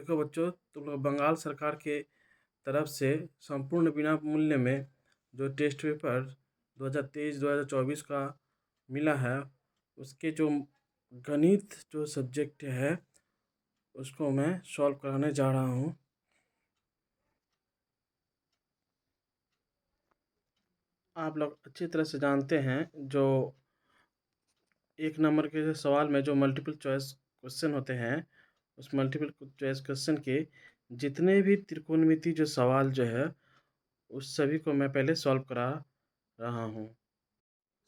देखो बच्चों, तुम लोग बंगाल सरकार के तरफ से संपूर्ण बिना मूल्य में जो टेस्ट पेपर 2023-2024 का मिला है, उसके जो गणित जो सब्जेक्ट है उसको मैं सॉल्व कराने जा रहा हूँ। आप लोग अच्छी तरह से जानते हैं जो एक नंबर के सवाल में जो मल्टीपल चॉइस क्वेश्चन होते हैं, उस मल्टीपल चॉइस क्वेश्चन के जितने भी त्रिकोणमिति जो सवाल जो है उस सभी को मैं पहले सॉल्व करा रहा हूँ।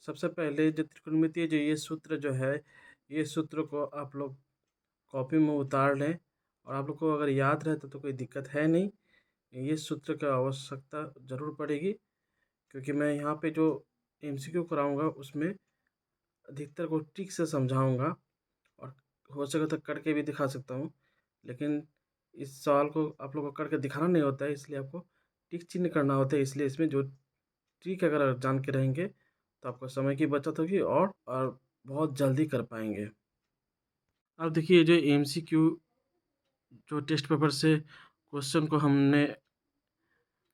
सबसे पहले जो त्रिकोणमितीय जो ये सूत्र जो है, ये सूत्र को आप लोग कॉपी में उतार लें और आप लोग को अगर याद रहता तो कोई दिक्कत है नहीं। ये सूत्र की आवश्यकता ज़रूर पड़ेगी क्योंकि मैं यहाँ पे जो एमसीक्यू कराऊंगा उसमें अधिकतर को ट्रिक से समझाऊंगा और हो सके तो करके भी दिखा सकता हूँ। लेकिन इस सवाल को आप लोग को करके दिखाना नहीं होता है, इसलिए आपको टिक चिन्ह करना होता है। इसलिए इसमें जो ट्रिक अगर आप जान के रहेंगे तो आपको समय की बचत होगी और बहुत जल्दी कर पाएंगे। अब देखिए जो एमसीक्यू जो टेस्ट पेपर से क्वेश्चन को हमने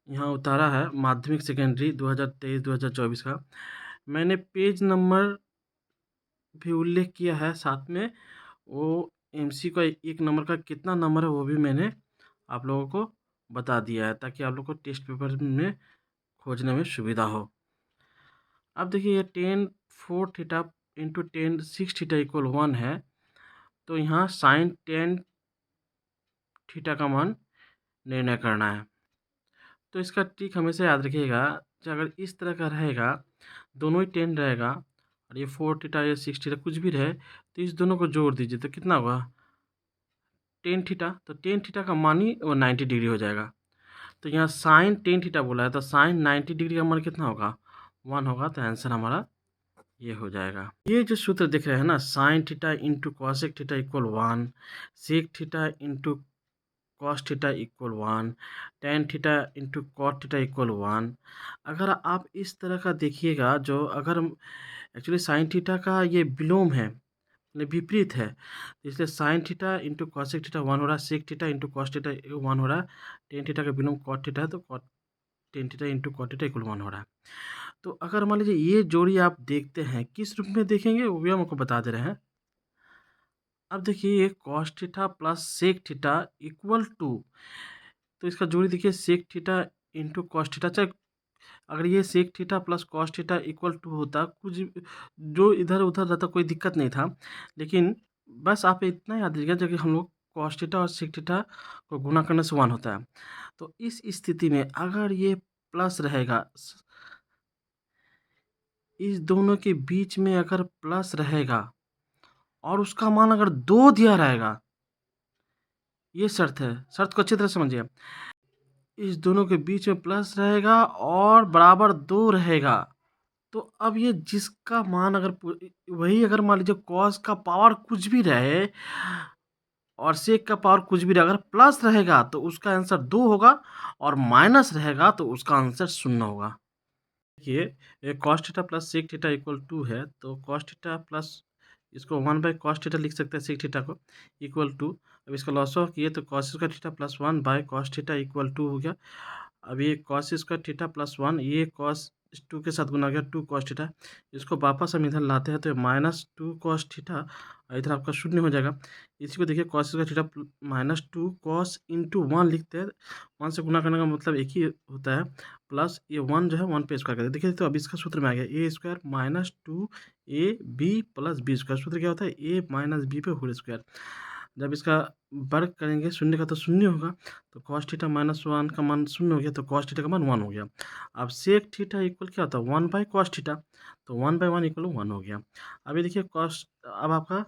यहाँ उतारा है माध्यमिक सेकेंडरी 2023-2024 का, मैंने पेज नंबर भी उल्लेख किया है साथ में। वो एमसी का एक नंबर का कितना नंबर है वो भी मैंने आप लोगों को बता दिया है ताकि आप लोग को टेस्ट पेपर में खोजने में सुविधा हो। अब देखिए ये 10 4 थीटा इंटू 10 6 थीटा इक्वल 1 है, तो यहाँ साइन 10 थीटा का मान निर्णय करना है। तो इसका ट्रिक हमेशा याद रखिएगा कि अगर इस तरह का रहेगा, दोनों ही 10 रहेगा और ये 4 थीटा या 6 थीटा कुछ भी रहे, तो इस दोनों को जोड़ दीजिए तो कितना होगा 10 थीटा। तो 10 थीटा का मान ही वो 90 डिग्री हो जाएगा। तो यहाँ साइन 10 थीटा बोला है, तो साइन 90 डिग्री का मान कितना होगा 1 होगा। तो आंसर हमारा ये हो जाएगा। ये जो सूत्र दिख रहे हैं ना, sine theta into cosec theta equal 1, sec theta into cos theta equal 1, tan theta into cot theta equal 1। अगर आप इस तरह का देखिएगा, जो अगर एक्चुअली साइन थीटा का ये विलोम है, विपरीत है, इसलिए sine theta into cosec theta 1 हो रहा है, sec theta into cos theta 1 हो रहा है, टेन थीटा का विलोम कॉट थीटा है तो cot 10 theta into cot theta equal 1 हो रहा है। तो अगर मान लीजिए ये जोड़ी आप देखते हैं, किस रूप में देखेंगे वो भी हम आपको बता दे रहे हैं। अब देखिए ये cos theta plus sec theta equal two, तो इसका जोड़ी देखिए sec theta into cos theta. चाहे अगर ये sec theta plus cos theta equal two होता, कुछ जो इधर उधर रहता कोई दिक्कत नहीं था, लेकिन बस आप इतना याद रखिएगा जब कि हम लोग कॉस थीटा और सेक थीटा को गुना करने से 1 होता है। तो इस स्थिति में अगर ये प्लस रहेगा, इस दोनों के बीच में अगर प्लस रहेगा और उसका मान अगर 2 दिया रहेगा, ये शर्त है, शर्त को अच्छी तरह समझिए। इस दोनों के बीच में प्लस रहेगा और बराबर 2 रहेगा, तो अब ये जिसका मान अगर वही अगर मान लीजिए कॉस का पावर कुछ भी रहे और सेक का पावर कुछ भी रहे, अगर प्लस रहेगा तो उसका आंसर 2 होगा और माइनस रहेगा तो उसका आंसर 0 होगा। देखिए ये cos theta plus sec theta equal 2 है, तो कॉस थीटा प्लस इसको 1/cos थीटा लिख सकते हैं सेक थीटा को इक्वल टू। अब इसका लॉस ऑफ किए तो cos square theta plus 1/cos theta equal 2 हो गया। अब ये कॉस स्क्वायर थीटा प्लस 1, ये कॉस 2 के साथ गुना गया 2 cos थीटा। इसको वापस हम इधर लाते हैं तो -2 cos थीटा और इधर आपका 0 हो जाएगा। इसी को देखिए cos square theta -2 cos into 1 लिखते हैं, 1 से गुना करने का मतलब एक ही होता है, प्लस ये 1 जो है 1 पे स्क्वायर करते हैं। देखिए तो अब इसका सूत्र में आ गया A square -2ab plus B square. सूत्र क्या होता है a माइनस बी पे होल स्क्वायर। जब इसका वर्ग करेंगे शून्य का तो 0 होगा, तो कॉस थीटा -1 का मान 0 हो गया, तो कॉस थीटा का मान 1 हो गया। अब सेक थीटा इक्वल क्या होता है 1/cos थीटा, तो 1/1 इक्वल 1 हो गया। अभी देखिए कॉस, अब आपका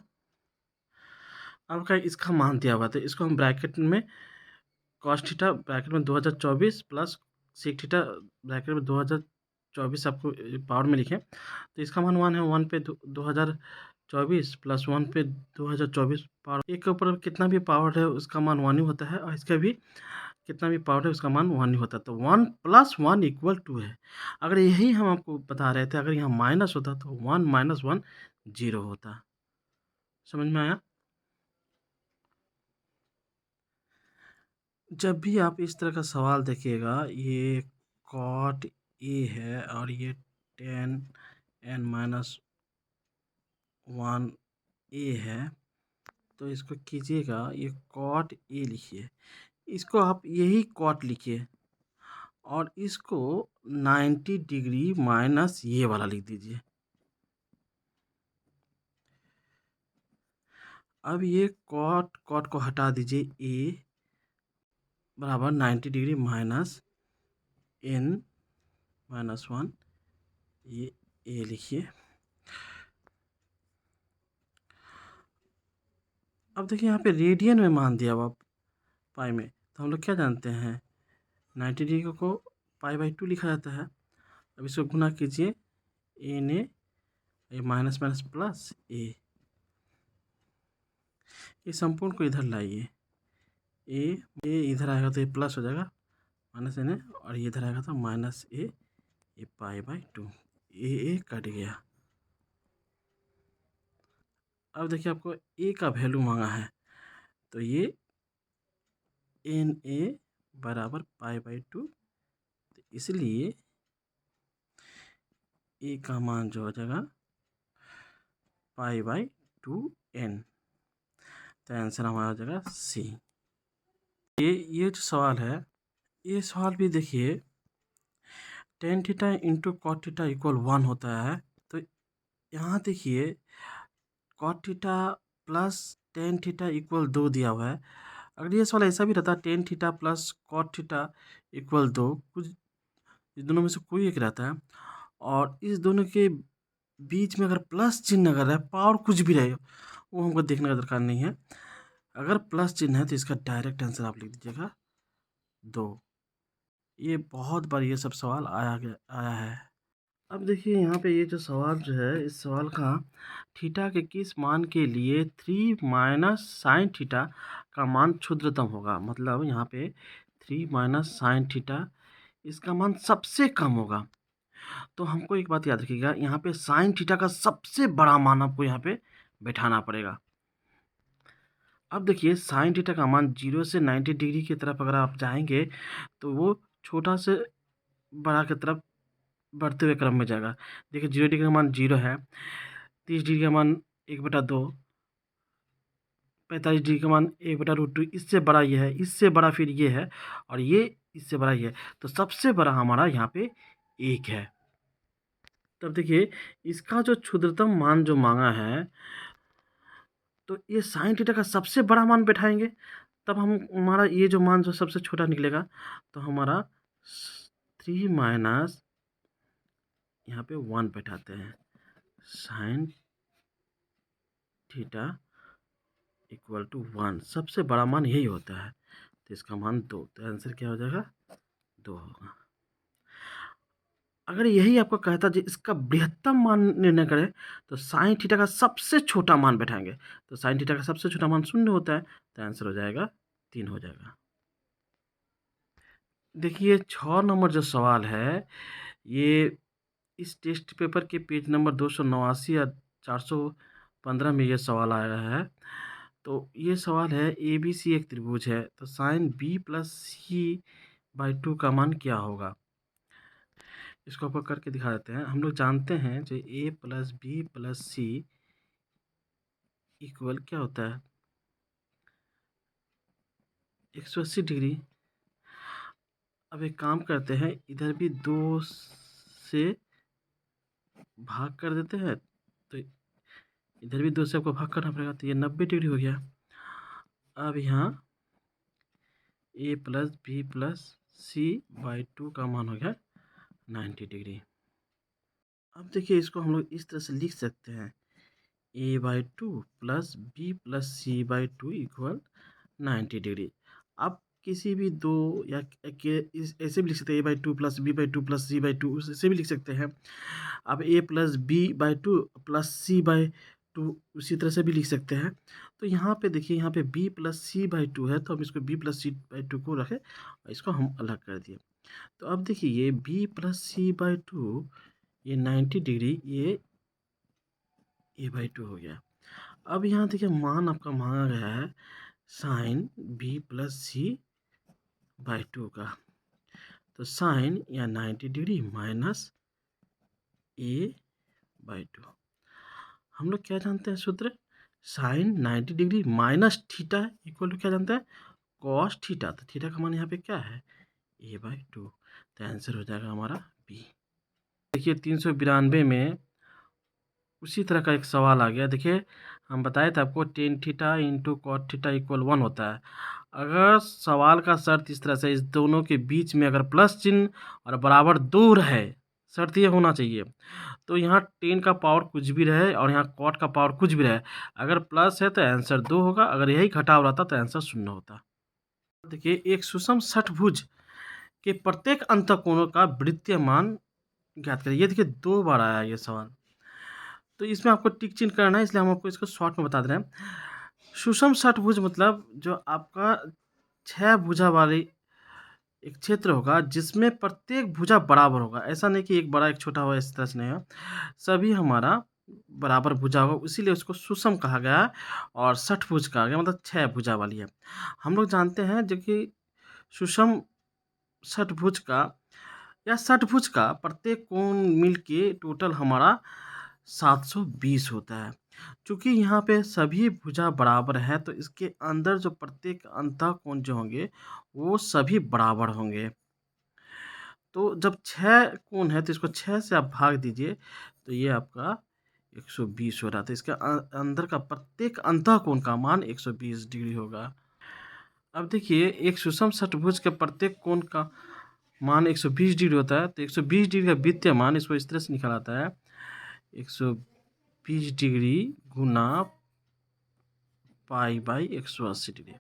इसका मान दिया हुआ, तो इसको हम ब्रैकेट में कॉस थीटा ब्रैकेट में 2024 प्लस सेक थीटा ब्रैकेट में 2024 आपको पावर में लिखें, तो इसका मान 1 है, 1 पे 2024 प्लस 1 पे 2024 पावर, एक के ऊपर कितना भी पावर है उसका मान 1 ही होता है और इसका भी कितना भी पावर है उसका मान 1 ही होता है, तो 1 + 1 इक्वल 2 है। अगर यही हम आपको बता रहे थे, अगर यहाँ माइनस होता तो 1 - 1 0 होता। समझ में आया? जब भी आप इस तरह का सवाल देखिएगा, ये कॉट ए है और ये टेन एन माइनस वन ए है, तो इसको कीजिएगा, ये कॉट ए लिखिए, इसको आप यही कॉट लिखिए और इसको 90 डिग्री माइनस ये वाला लिख दीजिए। अब ये कॉट कॉट को हटा दीजिए, ए बराबर 90 degree minus N minus one, ये ए लिखिए। अब देखिए यहाँ पे रेडियन में मान दिया हुआ पाई में, तो हम लोग क्या जानते हैं, 90 डिग्री को पाई बाई 2 लिखा जाता है। अब इसको गुना कीजिए, ए ने ये माइनस माइनस प्लस ए, ये संपूर्ण को इधर लाइए, ए इधर आएगा तो ये प्लस हो जाएगा माइनस एन, और ये इधर आएगा तो माइनस ए, ये पाई बाई 2, ए कट गया। अब देखिए आपको ए का वैल्यू मांगा है, तो ये एन ए बराबर पाई बाई 2, तो इसलिए ए का मान जो हो जाएगा पाई बाई 2n, तो आंसर हमारा हो जाएगा सी। ये जो सवाल है, ये सवाल भी देखिए, tan theta into cot theta equal 1 होता है, तो यहाँ देखिए cot theta plus tan theta equal 2 दिया हुआ है। अगर ये सवाल ऐसा भी रहता, tan theta plus cot theta equal 2, कुछ इस दोनों में से कोई एक रहता है, और इस दोनों के बीच में अगर प्लस चिन्ह अगर है, पावर कुछ भी रहे, वो हमको देखने का दरकार नहीं है। अगर प्लस चिन्ह है तो इसका डायरेक्ट आंसर आप लिख दीजिएगा 2। ये बहुत बार ये सब सवाल आया है। अब देखिए यहाँ पे ये जो सवाल जो है, इस सवाल का थीटा के किस मान के लिए 3 माइनस साइन थीटा का मान क्षुद्रतम होगा, मतलब यहाँ पे 3 माइनस साइन थीटा इसका मान सबसे कम होगा। तो हमको एक बात याद रखिएगा, यहाँ पे साइन थीटा का सबसे बड़ा मान आपको यहाँ पे बैठाना पड़ेगा। अब देखिए साइन थीटा का मान 0 से 90 डिग्री की तरफ अगर आप जाएंगे, तो वो छोटा से बड़ा की तरफ बढ़ते हुए क्रम में जाएगा। देखिए 0 डिग्री का मान 0 है, 30 डिग्री का मान 1/2, 45 डिग्री का मान 1/√2, इससे बड़ा ये है, इससे बड़ा फिर ये है, और ये इससे बड़ा ये है, तो सबसे बड़ा हमारा यहाँ पे 1 है। तब देखिए इसका जो क्षुद्रतम मान जो मांगा है, तो ये साइन थीटा का सबसे बड़ा मान बैठाएंगे, तब हम हमारा ये जो मान जो सबसे छोटा निकलेगा, तो हमारा 3 माइनस यहाँ पे 1 बैठाते हैं, साइन थीटा इक्वल टू 1, सबसे बड़ा मान यही होता है, तो इसका मान 2, तो आंसर क्या हो जाएगा 2 होगा। अगर यही आपको कहता जी इसका बृहत्तम मान निर्णय करें, तो साइन थीटा का सबसे छोटा मान बैठाएंगे, तो साइन थीटा का सबसे छोटा मान 0 होता है, तो आंसर हो जाएगा 3 हो जाएगा। देखिए 6 नंबर जो सवाल है, ये इस टेस्ट पेपर के पेज नंबर 289 या 415 में ये सवाल आया है। तो ये सवाल है, ए बी सी एक त्रिभुज है, तो sine B plus C by 2 का मान क्या होगा। इसको आपको करके दिखा देते हैं। हम लोग जानते हैं जो ए प्लस बी प्लस सी इक्वल क्या होता है, 180 डिग्री। अब एक काम करते हैं, इधर भी 2 से भाग कर देते हैं, तो इधर भी 2 से आपको भाग करना पड़ेगा, तो ये 90 डिग्री हो गया। अब यहाँ A plus B plus C by 2 का मान हो गया 90 डिग्री। अब देखिए इसको हम लोग इस तरह से लिख सकते हैं, A by 2 plus B plus C by 2 equal 90 degree. आप किसी भी दो या ऐसे भी लिख सकते हैं, A by 2 plus B by 2 plus C by 2, ऐसे भी लिख सकते हैं। आप A plus B by 2 plus C by 2 उसी तरह से भी लिख सकते हैं। तो यहाँ पे देखिए, यहाँ पे बी प्लस सी बाई 2 है, तो हम इसको बी प्लस सी बाई 2 को रखें और इसको हम अलग कर दिए। तो अब देखिए ये बी प्लस सी बाई 2, ये 90 डिग्री, ये ए बाई 2 हो गया। अब यहाँ देखिए मान आपका मांगा गया है sine B plus C by 2 का। तो साइन या 90 डिग्री माइनस ए बाई 2। हम लोग क्या जानते हैं सूत्र? Sine 90 degree minus theta equal to क्या जानते हैं? Cos theta. तो थीटा का मान यहाँ पे क्या है? ए बाई 2। तो आंसर हो जाएगा हमारा बी। देखिए 392 में उसी तरह का एक सवाल आ गया। देखिए हम बताए थे आपको tan theta into cot theta equal 1 होता है। अगर सवाल का शर्त इस तरह से इस दोनों के बीच में अगर प्लस चिन्ह और बराबर दूर है, शर्त ये होना चाहिए। तो यहाँ टेन का पावर कुछ भी रहे और यहाँ कॉट का पावर कुछ भी रहे, अगर प्लस है तो आंसर 2 होगा, अगर यही घटाव रहता तो आंसर 0 होता। देखिए एक सुषम षटभुज के प्रत्येक अंतःकोणों का वृत्तीय मान ज्ञात करिए। ये देखिए 2 बार आया ये सवाल, तो इसमें आपको टिक चिन्ह करना है, इसलिए हम आपको इसको शॉर्ट में बता दे रहे हैं। सुषम षटभुज मतलब जो आपका 6 भुजा वाली एक क्षेत्र होगा जिसमें प्रत्येक भुजा बराबर होगा। ऐसा नहीं कि एक बड़ा एक छोटा होगा, इस तरह से नहीं है, सभी हमारा बराबर भुजा होगा, इसीलिए उसको सुषम कहा गया है और षटभुज कहा गया, मतलब 6 भुजा वाली है। हम लोग जानते हैं जो कि सुषम षटभुज का या षटभुज का प्रत्येक कोण मिल के टोटल हमारा 720 होता है। चूँकि यहाँ पे सभी भुजा बराबर है तो इसके अंदर जो प्रत्येक अंतःकोण जो होंगे वो सभी बराबर होंगे। तो जब 6 कोण है तो इसको 6 से आप भाग दीजिए तो ये आपका 120 हो रहा था। इसके अंदर का प्रत्येक अंतःकोण का मान 120 डिग्री होगा। अब देखिए एक सुषम षटभुज के प्रत्येक कोण का मान 120 डिग्री होता है, तो 120 डिग्री का वित्तीय मान इसको इस तरह से निकाला जाता है, 120 degree Guna pi by 180 degree.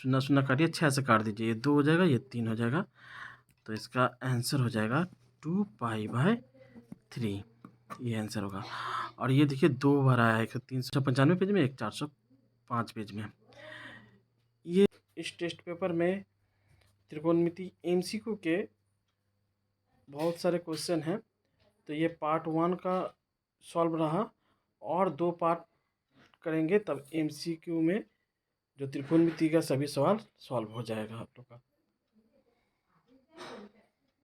0 काटिए, 6 से काट दीजिए, ये 2 हो जाएगा, ये 3 हो जाएगा, तो इसका आंसर हो जाएगा 2 पाई बाई 3। ये आंसर होगा। और ये देखिए 2 बार आया है, एक 395 पेज में, एक 405 पेज में। ये इस टेस्ट पेपर में त्रिकोणमिति एमसीक्यू के बहुत सारे क्वेश्चन हैं। तो ये पार्ट 1 का सॉल्व रहा और 2 पार्ट करेंगे, तब एमसीक्यू में जो त्रिकोणमिति का सभी सवाल सॉल्व हो जाएगा आप लोग का।